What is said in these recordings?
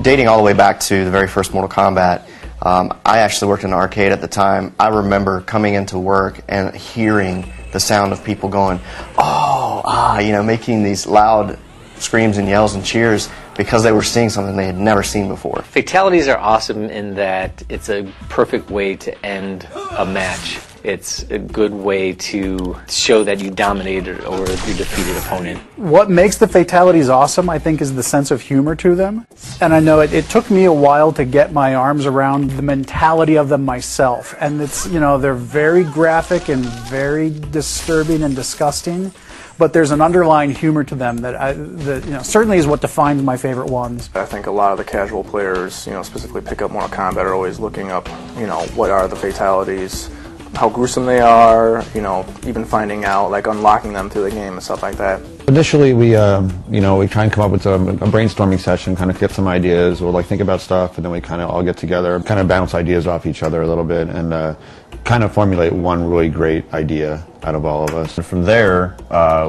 Dating all the way back to the very first Mortal Kombat, I actually worked in an arcade at the time. I remember coming into work and hearing the sound of people going, "Oh, ah," you know, making these loud screams and yells and cheers because they were seeing something they had never seen before. Fatalities are awesome in that it's a perfect way to end a match. It's a good way to show that you dominated or you defeated opponent. What makes the fatalities awesome, I think, is the sense of humor to them. And I know it took me a while to get my arms around the mentality of them myself. And it's, you know, they're very graphic and very disturbing and disgusting. But there's an underlying humor to them that you know, certainly is what defines my favorite ones. I think a lot of the casual players, you know, specifically pick up Mortal Kombat, are always looking up, you know, what are the fatalities, how gruesome they are, you know, even finding out, like unlocking them through the game and stuff like that. Initially, we try and come up with a brainstorming session, kind of get some ideas, or like think about stuff, and then we kind of all get together, kind of bounce ideas off each other a little bit, and kind of formulate one really great idea out of all of us. And from there,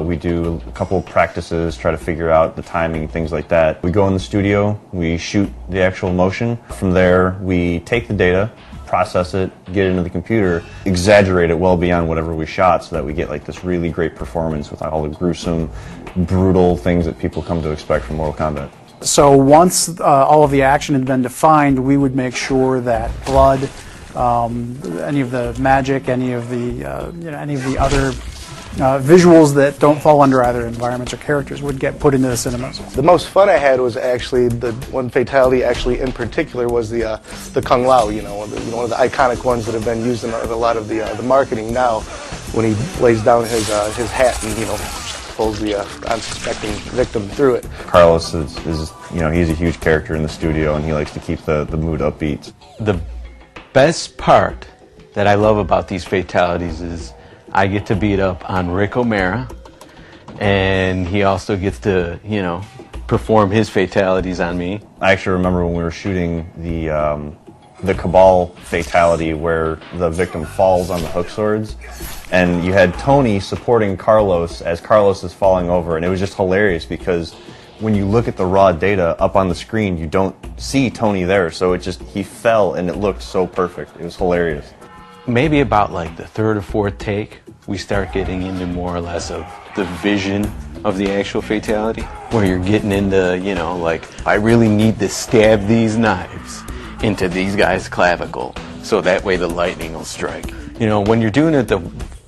we do a couple practices, try to figure out the timing, things like that. We go in the studio, we shoot the actual motion. From there, we take the data, process it, get it into the computer, exaggerate it well beyond whatever we shot so that we get like this really great performance with all the gruesome, brutal things that people come to expect from Mortal Kombat. So once all of the action had been defined, we would make sure that blood, any of the magic, any of the other visuals that don't fall under either environments or characters would get put into the cinemas. The most fun I had was actually the one fatality, actually in particular, was the Kung Lao. You know, one of the iconic ones that have been used in a lot of the marketing now. When he lays down his hat and, you know, pulls the unsuspecting victim through it. Carlos is you know, he's a huge character in the studio, and he likes to keep the mood upbeat. The best part that I love about these fatalities is I get to beat up on Rick O'Mara, and he also gets to, you know, perform his fatalities on me. I actually remember when we were shooting the Cabal fatality where the victim falls on the hook swords, and you had Tony supporting Carlos as Carlos is falling over, and it was just hilarious because when you look at the raw data up on the screen, you don't see Tony there, so he fell and it looked so perfect. It was hilarious. Maybe about like the third or fourth take, we start getting into more or less of the vision of the actual fatality, where you're getting into, you know, like, I really need to stab these knives into these guys' clavicle so that way the lightning will strike. You know, when you're doing it the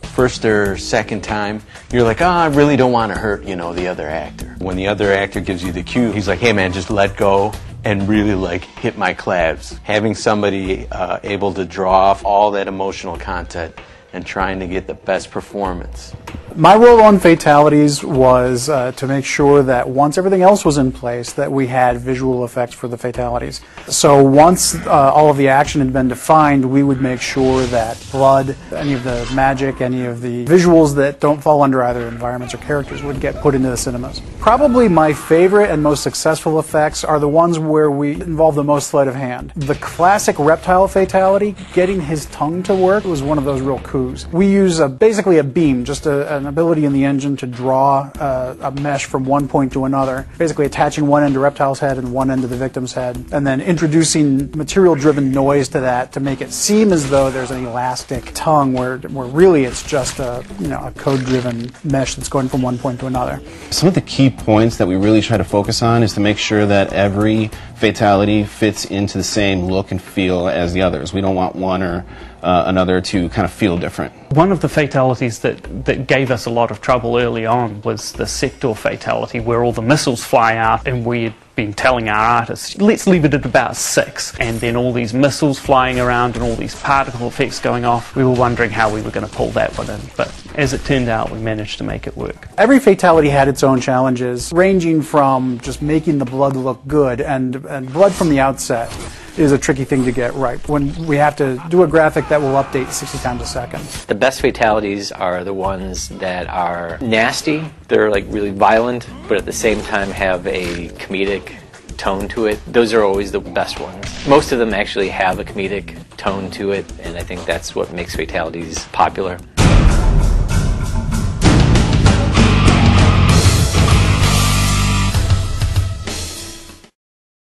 first or second time, you're like, oh, I really don't want to hurt, you know, the other actor. When the other actor gives you the cue, he's like, hey man, just let go and really like hit my clavs. Having somebody able to draw off all that emotional content and trying to get the best performance. My role on fatalities was to make sure that once everything else was in place, that we had visual effects for the fatalities. So once all of the action had been defined, we would make sure that blood, any of the magic, any of the visuals that don't fall under either environments or characters would get put into the cinemas. Probably my favorite and most successful effects are the ones where we involve the most sleight of hand. The classic reptile fatality, getting his tongue to work, was one of those real coups. We use basically a beam, just an ability in the engine to draw a mesh from one point to another, basically attaching one end to Reptile's head and one end to the victim's head, and then introducing material-driven noise to that to make it seem as though there's an elastic tongue where really it's just a code-driven mesh that's going from one point to another. Some of the key points that we really try to focus on is to make sure that every fatality fits into the same look and feel as the others. We don't want one or another to kind of feel different. One of the fatalities that gave us a lot of trouble early on was the sector fatality, where all the missiles fly out, and we had been telling our artists, let's leave it at about 6, and then all these missiles flying around and all these particle effects going off. We were wondering how we were going to pull that one in, but as it turned out, we managed to make it work. Every fatality had its own challenges, ranging from just making the blood look good, and blood from the outset is a tricky thing to get right when we have to do a graphic that will update 60 times a second. The best fatalities are the ones that are nasty. They're like really violent, but at the same time have a comedic tone to it. Those are always the best ones. Most of them actually have a comedic tone to it, and I think that's what makes fatalities popular.